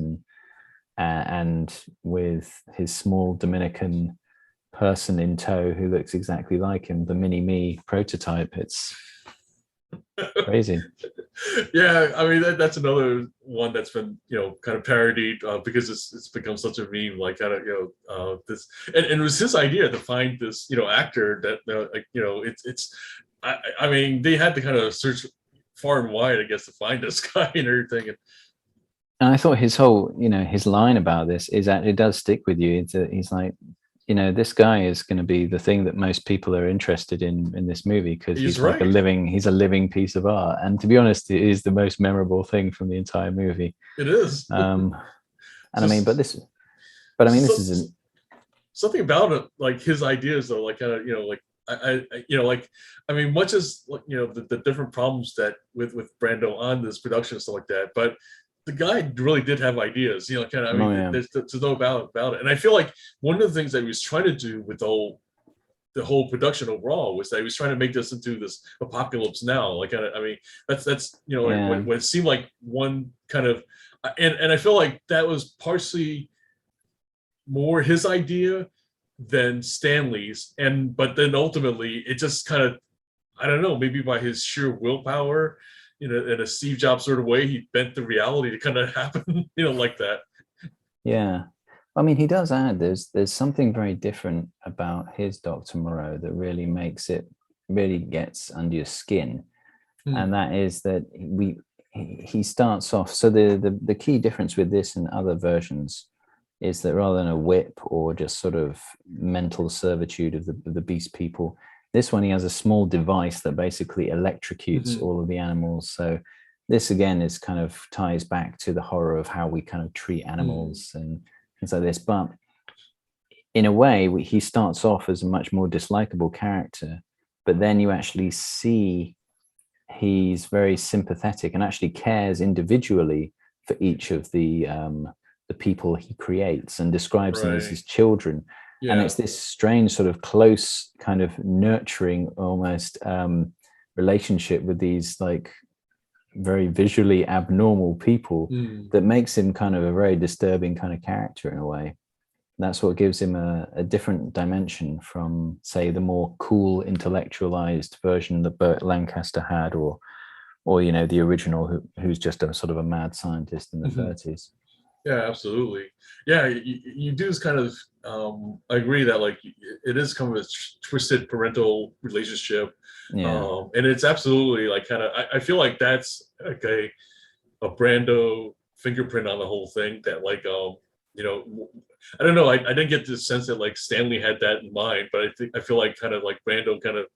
and with his small Dominican person in tow who looks exactly like him, the mini me prototype. It's crazy. Yeah, I mean that's another one that's been kind of parodied because it's become such a meme. Like kind of this, and it was his idea to find this actor that like it's I mean they had to kind of search far and wide, I guess, to find this guy and everything. And I thought his whole, you know, his line about this is that it does stick with you. He's like, you know, this guy is going to be the thing that most people are interested in this movie because he's like right. he's a living piece of art. And to be honest, it is the most memorable thing from the entire movie. It is. And I mean, Just but I mean, this so, isn't. something about it, like his ideas, though, like kind of like like I mean, much as like the different problems that with Brando on this production and stuff like that, but the guy really did have ideas, kind of. I Oh mean, yeah, there's no doubt about it. And I feel like one of the things that he was trying to do with the whole production overall was that he was trying to make this into this apocalypse now. Like, I mean, that's yeah. when it seemed like one kind of, and I feel like that was partially more his idea than Stanley's, and but then ultimately it just kind of, I don't know, maybe by his sheer willpower, in a Steve Jobs sort of way, he bent the reality to kind of happen, like that. Yeah. I mean, he does add there's something very different about his Dr. Moreau that really makes it really gets under your skin. And Hmm. that is that he starts off. So the key difference with this and other versions is that rather than a whip or just sort of mental servitude of the beast people, this one he has a small device that basically electrocutes Hmm. all of the animals. So this again is kind of ties back to the horror of how we kind of treat Hmm. animals and things like this. But in a way, he starts off as a much more dislikable character, but then you actually see he's very sympathetic and actually cares individually for each of the people he creates and describes them as Right. his children. And Yeah. it's this strange sort of close kind of nurturing almost relationship with these like very visually abnormal people Hmm. that makes him kind of a very disturbing kind of character in a way. That's what gives him a different dimension from, say, the more cool intellectualized version that Burt Lancaster had, or you know, the original who's just a sort of a mad scientist in the Hmm. 30s. Yeah, absolutely. Yeah, you do kind of. I agree that like it is kind of a twisted parental relationship, Yeah. and it's absolutely like kind of. I feel like that's like a Brando fingerprint on the whole thing. That like I don't know. I didn't get the sense that like Stanley had that in mind, but I feel like kind of like Brando kind of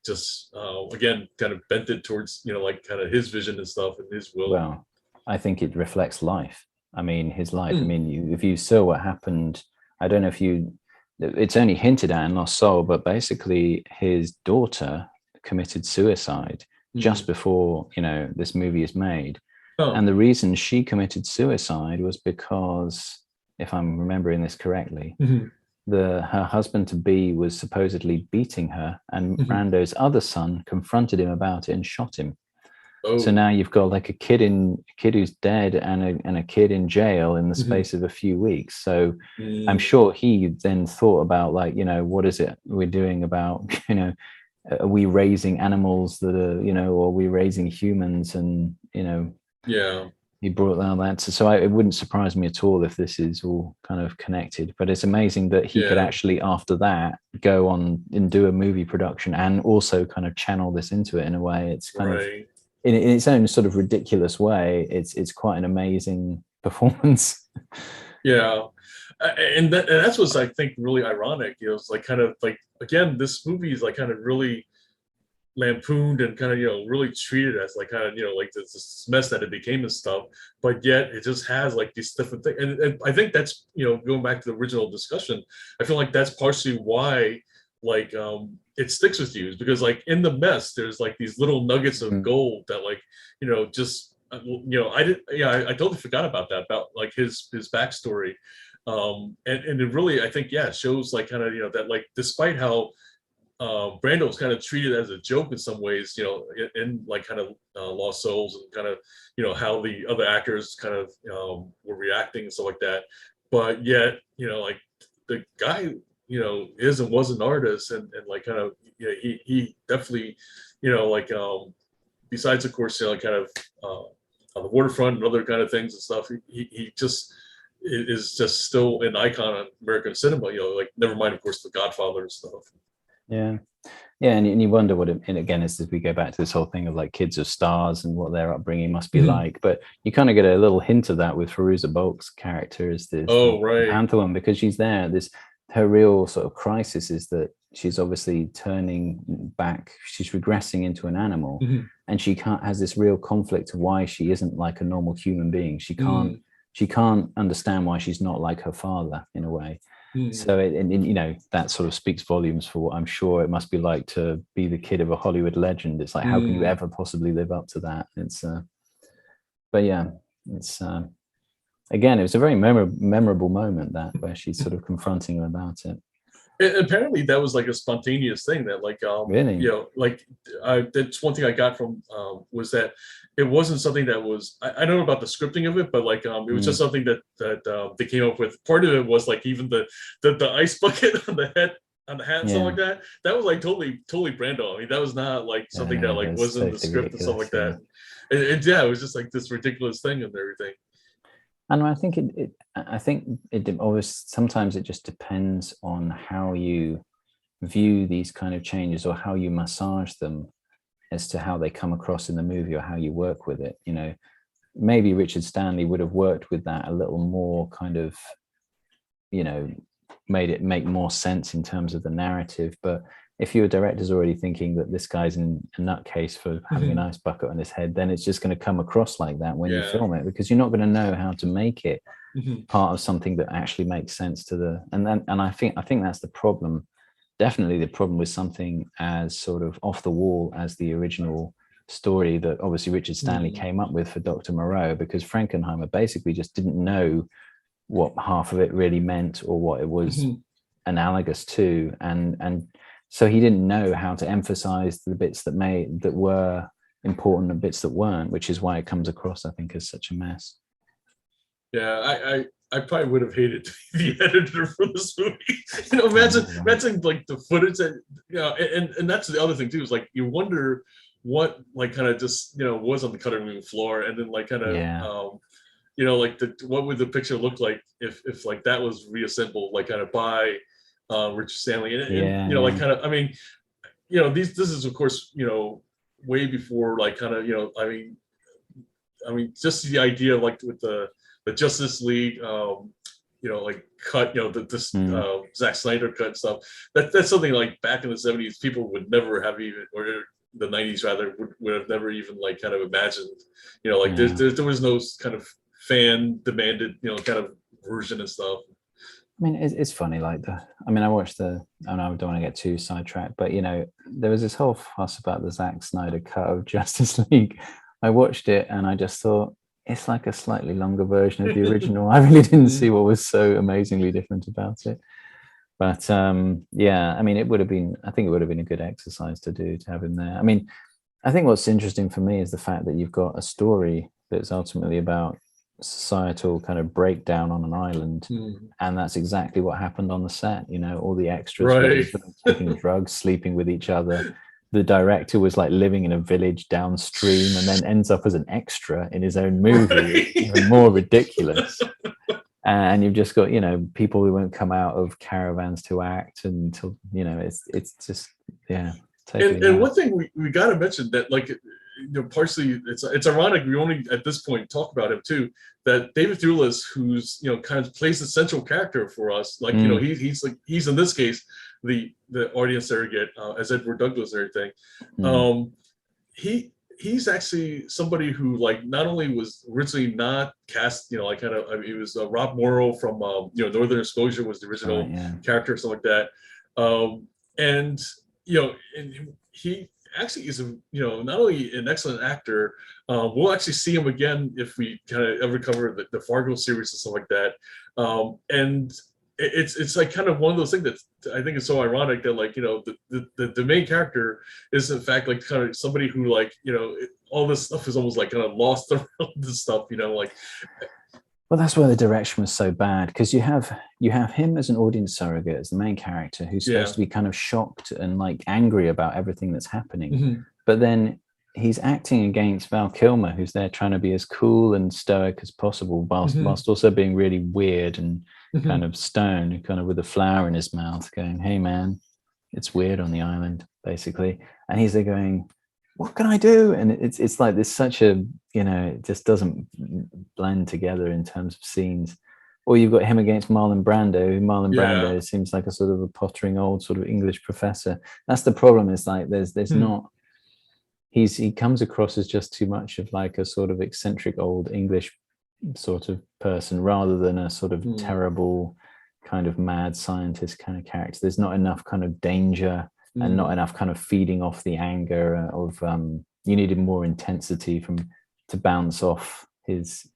just again kind of bent it towards like kind of his vision and stuff and his will. Well, I think it reflects life. I mean, his life. I Hmm. mean, if you saw what happened, I don't know if you, it's only hinted at in Lost Soul, but basically his daughter committed suicide just Hmm. before, you know, this movie is made. Oh. And the reason she committed suicide was because, if I'm remembering this correctly, Hmm. her husband to be was supposedly beating her, and Hmm. Brando's other son confronted him about it and shot him. So Oh. now you've got like a kid who's dead and a kid in jail in the Hmm. space of a few weeks. So I'm Mm. sure he then thought about, like, you know, what is it we're doing about, you know, are we raising animals that are, you know, or are we raising humans? And, you know, Yeah. he brought down that. So it wouldn't surprise me at all if this is all kind of connected. But it's amazing that he could Yeah. actually, after that, go on and do a movie production and also kind of channel this into it in a way. It's kind of Right. in its own sort of ridiculous way. It's quite an amazing performance. Yeah. And that's what's I think really ironic. It's like kind of like again, this movie is like kind of really lampooned and kind of really treated as like kind of like this mess that it became and stuff, but yet it just has like these different things. And I think that's going back to the original discussion. I feel like that's partially why like it sticks with you, because like in the mess there's like these little nuggets of Mm. gold that like just I did yeah I totally forgot about that, about like his backstory. And it really, I think, yeah, shows like kind of that like despite how Brando was kind of treated as a joke in some ways, in like kind of Lost Souls, and kind of how the other actors kind of were reacting and stuff like that. But yet, like the guy, is and was an artist, and like kind of he definitely, like besides of course kind of on the waterfront and other kind of things and stuff, he just is just still an icon on American cinema. Like never mind of course The Godfather and stuff. Yeah. Yeah, and you wonder what it, and again, as we go back to this whole thing of like kids of stars and what their upbringing must be Mhm. like, but you kind of get a little hint of that with Fairuza Balk's character as Oh, the right. Panther one, because she's there. This her real sort of crisis is that she's obviously turning back, she's regressing into an animal, Mhm. and she can't has this real conflict of why she isn't like a normal human being. Mm. She can't understand why she's not like her father in a way. Mm. So and that sort of speaks volumes for what I'm sure it must be like to be the kid of a Hollywood legend. It's like, how can you Mm. ever possibly live up to that? It's but yeah, it's again, it was a very memorable moment, that where she's sort of confronting him about it. And apparently that was like a spontaneous thing that like Really? like that's one thing I got from was that it wasn't something that was, I don't know about the scripting of it, but like it was just Mm, something that they came up with. Part of it was like even the ice bucket on the head, on the hat and stuff yeah, like that. That was like totally Brando. I mean, that was not like something that like that's was in the totally script and stuff ridiculous. like Yeah. that. And yeah, it was just like this ridiculous thing and everything. And I think I think always sometimes it just depends on how you view these kind of changes or how you massage them as to how they come across in the movie or how you work with it. Maybe Richard Stanley would have worked with that a little more, kind of, you know, made it make more sense in terms of the narrative. But if your director's already thinking that this guy's in a nutcase for having an Mhm. ice bucket on his head, then it's just going to come across like that when you Yeah. film it, because you're not going to know how to make it Mhm. part of something that actually makes sense to the and I think that's the problem, definitely the problem with something as sort of off the wall as the original story that obviously Richard Stanley Mhm. came up with for Dr. Moreau, because Frankenheimer basically just didn't know what half of it really meant or what it was Mhm. analogous to, and so he didn't know how to emphasize the bits that were important and bits that weren't, which is why it comes across, I think, as such a mess. Yeah, I probably would have hated to be the editor for this movie. Oh, Imagine right. imagine like the footage that and that's the other thing too, is like you wonder what like kind of just was on the cutting room floor, and then like kind of Yeah, like what would the picture look like if like that was reassembled like kind of by Richard Stanley, and yeah, like yeah. kind of, I mean, this is of course way before like kind of I mean, just the idea like with the Justice League, like cut, this Mm, Zack Snyder cut and stuff. That's something like back in the '70s, people would never have even, or the '90s rather, would have never even like kind of imagined. Like yeah. there was no kind of fan demanded, kind of version and stuff. I mean, it's funny. Like I mean, I watched I know I don't want to get too sidetracked, but there was this whole fuss about the Zack Snyder cut of Justice League. I watched it and I just thought it's like a slightly longer version of the original. I really didn't see what was so amazingly different about it. But yeah, I mean, I think it would have been a good exercise to have him there. I mean, I think what's interesting for me is the fact that you've got a story that's ultimately about societal kind of breakdown on an island, Mhm. and that's exactly what happened on the set. All the extras were Right. taking drugs, sleeping with each other. The director was like living in a village downstream and then ends up as an extra in his own movie. It's Right. even more ridiculous. And you've just got people who won't come out of caravans to act until it's just, yeah, totally And mad. one thing we got to mention that like partially it's ironic we only at this point talk about him too, that David Thewlis, who's kind of plays the central character for us, like Mm, he's in this case the audience surrogate as Edward Douglas and everything. mm. um he's actually somebody who like not only was originally not cast, like kind of, I mean, he was Rob Morrow from Northern Exposure was the Right, original yeah. character, something like that. and and he actually is a not only an excellent actor. We'll actually see him again if we kind of ever cover the Fargo series and stuff like that. And it's like kind of one of those things that I think is so ironic that like the main character is in fact like kind of somebody who like all this stuff is almost like kind of lost around this stuff, like. Well, that's where the direction was so bad, because you have him as an audience surrogate, as the main character, who's supposed to be kind of shocked and like angry about everything that's happening. Mm-hmm. But then he's acting against Val Kilmer, who's there trying to be as cool and stoic as possible, whilst also being really weird and kind of stoned, kind of with a flower in his mouth, going, "Hey man, it's weird on the island," basically. And he's there going, "What can I do?" And it's like there's such a, it just doesn't blend together in terms of scenes. Or you've got him against Marlon Brando. Brando seems like a sort of a pottering old sort of English professor. That's the problem. Is like there's not. He comes across as just too much of like a sort of eccentric old English sort of person, rather than a sort of terrible kind of mad scientist kind of character. There's not enough kind of danger and not enough kind of feeding off the anger of you needed more intensity to bounce off his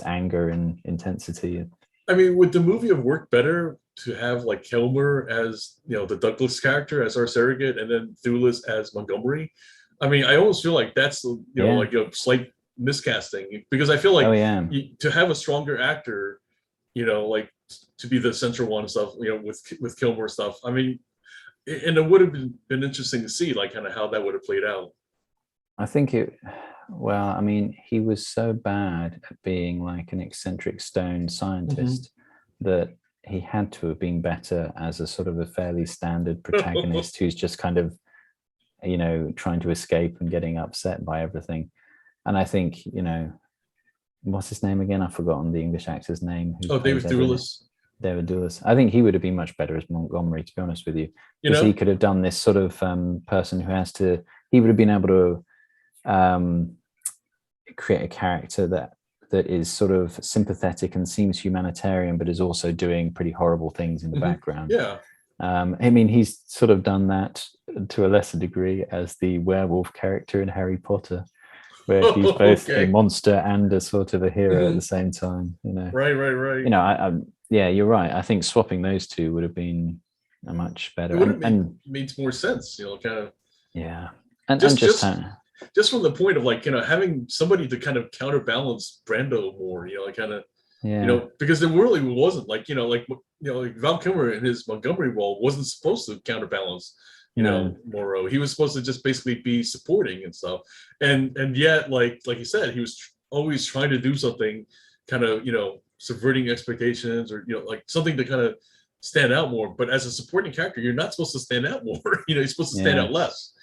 anger and intensity. I mean, would the movie have worked better to have like Kilmer as the Douglas character as our surrogate, and then Thulis as Montgomery? I mean, I almost feel like that's like a slight miscasting, because I feel like to have a stronger actor, like to be the central one and stuff, with Kilmer stuff. I mean, and it would have been interesting to see like kind of how that would have played out. I think well, I mean, he was so bad at being like an eccentric stone scientist that he had to have been better as a sort of a fairly standard protagonist who's just kind of trying to escape and getting upset by everything. And I think what's his name again? I've forgotten the English actor's name. David Thewlis. David Thewlis. I think he would have been much better as Montgomery, to be honest with you, because he could have done this sort of person who has to. He would have been able to create a character that is sort of sympathetic and seems humanitarian, but is also doing pretty horrible things in the background. Yeah. I mean, he's sort of done that to a lesser degree as the werewolf character in Harry Potter, where he's both a monster and a sort of a hero at the same time. Right. Yeah, you're right. I think swapping those two would have been a much better. It would have made more sense, kind of. Yeah, just from the point of like having somebody to kind of counterbalance Brando more, kind of. Because there really wasn't like Val Kilmer in his Montgomery role wasn't supposed to counterbalance Moreau. He was supposed to just basically be supporting and stuff, and yet like you said, he was always trying to do something kind of subverting expectations, or like something to kind of stand out more. But as a supporting character, you're not supposed to stand out more. You're supposed to stand out less.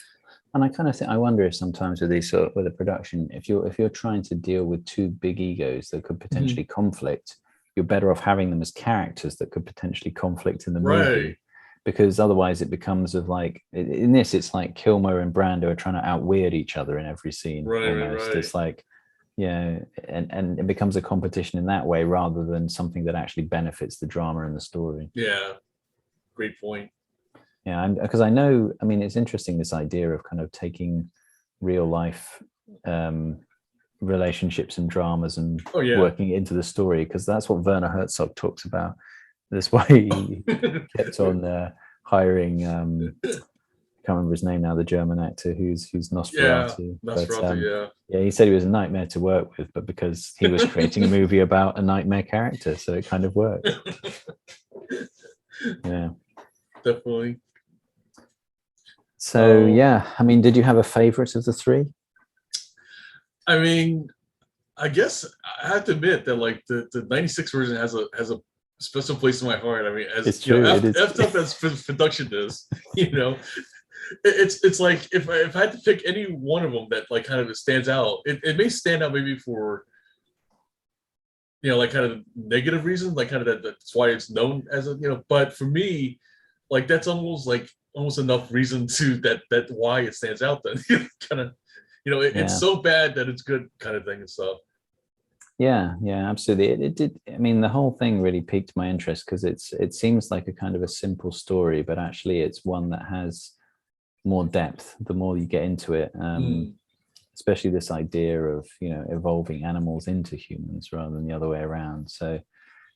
And I kind of think, I wonder if sometimes with these with a production, if you're trying to deal with two big egos that could potentially conflict, you're better off having them as characters that could potentially conflict in the movie, because otherwise it becomes of like, in this, it's like Kilmer and Brando are trying to outweird each other in every scene. Right. It's like, and it becomes a competition in that way rather than something that actually benefits the drama and the story. Yeah, great point. Yeah, and because I know, I mean, it's interesting, this idea of kind of taking real life relationships and dramas and working into the story, because that's what Werner Herzog talks about. That's why he kept on hiring, I can't remember his name now, the German actor who's Nosferatu. Yeah, he said he was a nightmare to work with, but because he was creating a movie about a nightmare character, so it kind of worked. Yeah, definitely. So I mean, did you have a favorite of the three? I mean, I guess I have to admit that like the 96 version has a special place in my heart. I mean, as it's true, effed up as production is, it's like if I had to pick any one of them that like kind of stands out, it may stand out maybe for like kind of negative reasons, like kind of that's why it's known as a but for me, like that's almost enough reason to that why it stands out then. Kind of it's so bad that it's good kind of thing and stuff. Yeah, absolutely. It did. I mean, the whole thing really piqued my interest because it seems like a kind of a simple story, but actually, it's one that has more depth the more you get into it. Mm. Especially this idea of evolving animals into humans rather than the other way around. So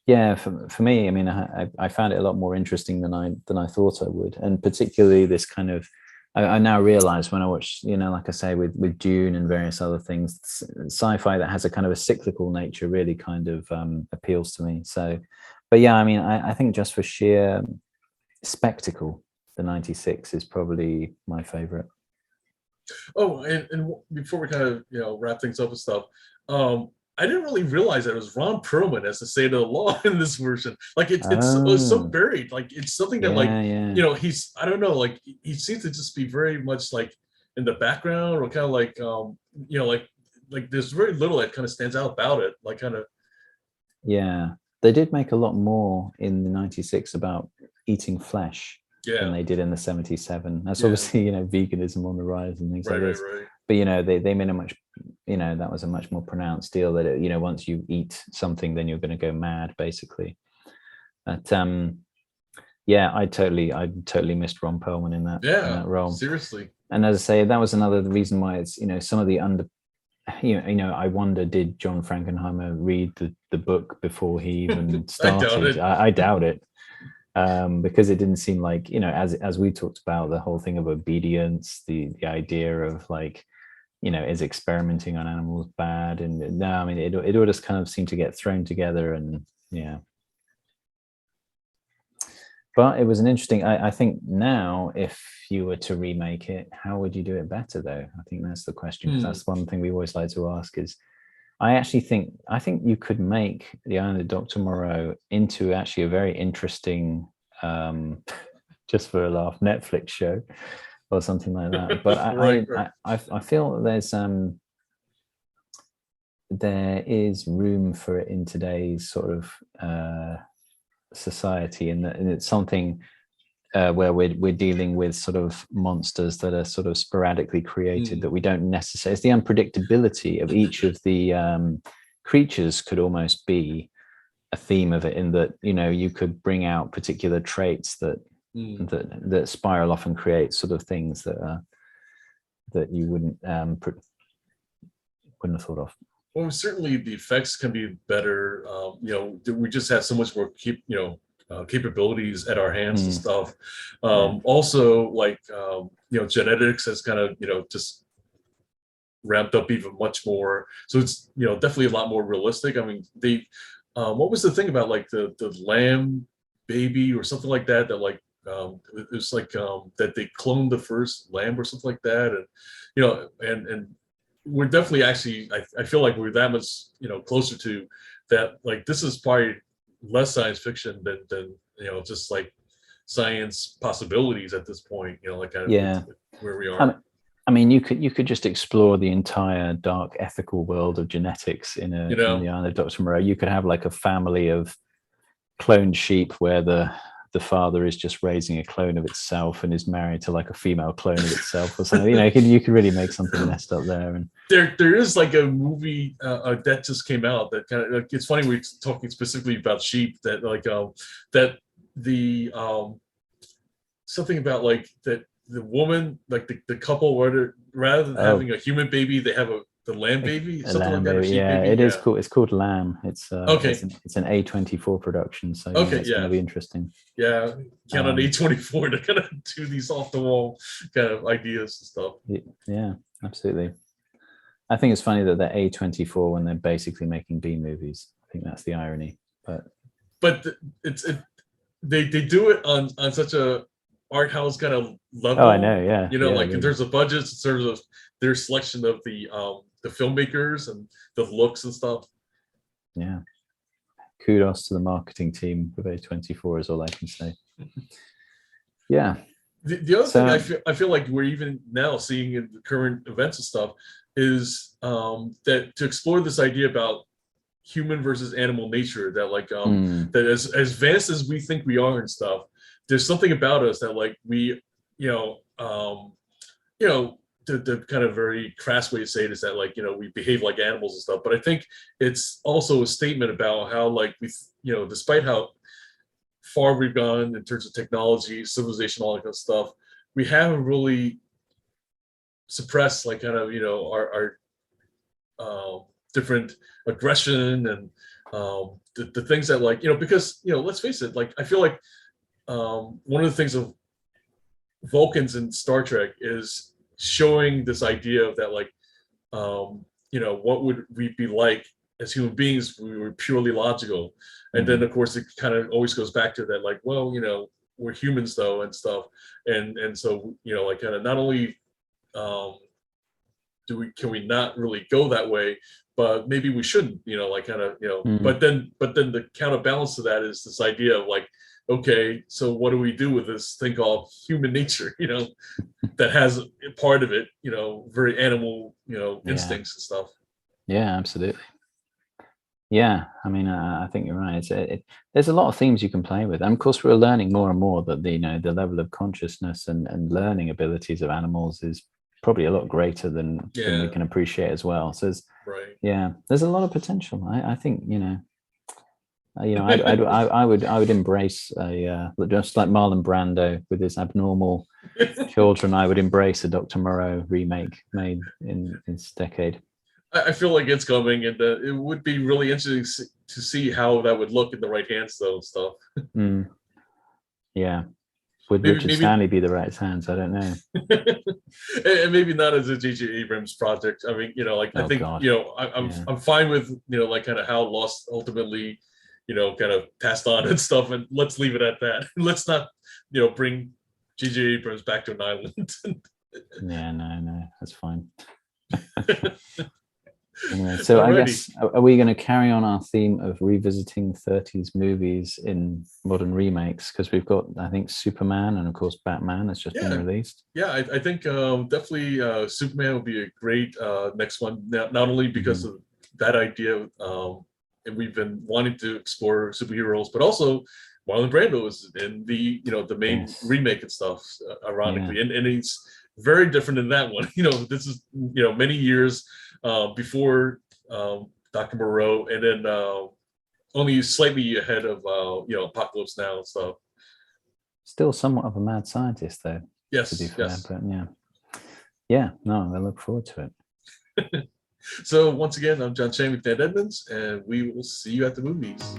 yeah, for me, I mean, I found it a lot more interesting than I thought I would, and particularly this kind of. I now realize when I watch, like I say, with Dune and various other things, sci-fi that has a kind of a cyclical nature really kind of appeals to me. So, but yeah, I mean, I think just for sheer spectacle, the '96 is probably my favorite. Oh, and before we kind of wrap things up and stuff, I didn't really realize that it was Ron Perlman as the State of the Law in this version. Like it's so Oh, buried. Like it's something that like yeah. he's, I don't know, like he seems to just be very much like in the background, or kind of like like there's very little that kind of stands out about it. Like kind of Yeah, they did make a lot more in the '96 about eating flesh than yeah, they did in the '77. That's yeah, obviously, veganism on the rise and things like right, right, this. right. But they made a much, that was a much more pronounced deal that once you eat something, then you're going to go mad, basically. But yeah, I totally missed Ron Perlman in Yeah, that role. seriously. And as I say, that was another reason why it's some of the under I wonder, did John Frankenheimer read the book before he even I doubt started? it. I doubt it, because it didn't seem like as we talked about the whole thing of obedience, the idea of like is experimenting on animals bad? And no, I mean it all just kind of seemed to get thrown together, and yeah. But it was an interesting. I think now, if you were to remake it, how would you do it better, though? I think that's the question, because Hmm. that's one thing we always like to ask is I think you could make the Island of Dr. Moreau into actually a very interesting, just for a laugh, Netflix show or something like that. But Right, right. I feel that there is room for it in today's sort of society, and it's something where we're dealing with sort of monsters that are sort of sporadically created, Hmm. that we don't necessarily. It's the unpredictability of each of the creatures could almost be a theme of it, in that you could bring out particular traits that Hmm. that spiral off and create sort of things that you wouldn't have thought of. Well, certainly the effects can be better. We just have so much more capabilities at our hands and Mm, stuff. yeah. Also, like genetics has kind of just ramped up even much more. So it's definitely a lot more realistic. I mean, what was the thing about like the lamb baby or something like that, that like it was like that they cloned the first lamb or something like that, and and we're definitely actually, I feel like we're that much closer to that. Like this is probably less science fiction than just like science possibilities at this point. Like kind of Yeah. with where we I mean, are. I mean, you could just explore the entire dark ethical world of genetics You in know. the Island of Dr. Moreau. You could have like a family of cloned sheep where the father is just raising a clone of itself and is married to like a female clone of itself or something. You could really make something messed up there. And There is like a movie that just came out that kind of like, it's funny we're talking specifically about sheep, that like that the something about like that the woman, like the couple, rather than oh, having a human baby, they have the lamb baby, a something like lamb that, or baby. sheep Yeah, baby. it is Yeah. cool. It's called Lamb. Okay. It's an A24 production. So yeah, Okay. it's going Yeah. to be interesting. Yeah. Count on Um, A24 to kind of do these off the wall kind of ideas and stuff. yeah, absolutely. I think it's funny that they're A24 when they're basically making B movies. I think that's the irony. But But they do it on such a art house kind of oh, I level, know. Yeah, yeah, like in really. terms of budgets, in terms of their selection of the filmmakers and the looks and stuff. Yeah. Kudos to the marketing team of A24 is all I can say. Yeah. The other thing So I feel like we're even now seeing in the current events and stuff is that to explore this idea about human versus animal nature, that like mm, that as vast as we think we are and stuff, there's something about us that like we you know um you know the kind of very crass way to say it is that, like, we behave like animals and stuff. But I think it's also a statement about how, like, despite how far we've gone in terms of technology, civilization, all that kind of stuff, we haven't really suppressed, like, kind of, our different aggression and the things that, like, because, let's face it, like, I feel like one of the things of Vulcans in Star Trek is showing this idea of that, like, what would we be like as human beings if we were purely logical? And then, of course, it kind of always goes back to that, like, well, we're humans though and stuff. And so, like, kind of not only can we not really go that way, but maybe we shouldn't, like, kind of, but then the counterbalance to that is this idea of, like, okay, so what do we do with this thing called human nature, that has a part of it, very animal, instincts and stuff. Yeah, absolutely. Yeah, I mean, I think you're right. There's a lot of themes you can play with, and of course, we're learning more and more that the level of consciousness and learning abilities of animals is probably a lot greater than we can appreciate as well. So there's a lot of potential. I think I would embrace just like Marlon Brando with his abnormal children. I would embrace a Dr. Moreau remake made in this decade. I feel like it's coming, and it would be really interesting to see how that would look in the right hands, though, and stuff. Yeah. Would Richard Stanley be the right hands? I don't know. And maybe not as a J.J. Abrams project. I mean, like, I think, God. I'm fine with, like, kind of how Lost ultimately, kind of passed on and stuff, and let's leave it at that. Let's not, bring J.J. Abrams back to an island. Yeah, no, that's fine. Anyway, so I guess, are we going to carry on our theme of revisiting 30s movies in modern remakes? Because we've got, I think, Superman and, of course, Batman has just been released. Yeah, I think definitely Superman would be a great next one, not only because of that idea, and we've been wanting to explore superheroes, but also Marlon Brando is in the main remake and stuff, ironically, and he's very different in that one. This is many years before Dr. Moreau, and then only slightly ahead of Apocalypse Now and stuff. Still somewhat of a mad scientist, though. Yes, to be fair, but no, I look forward to it. So once again, I'm John Shane with Dan Edmonds, and we will see you at the movies.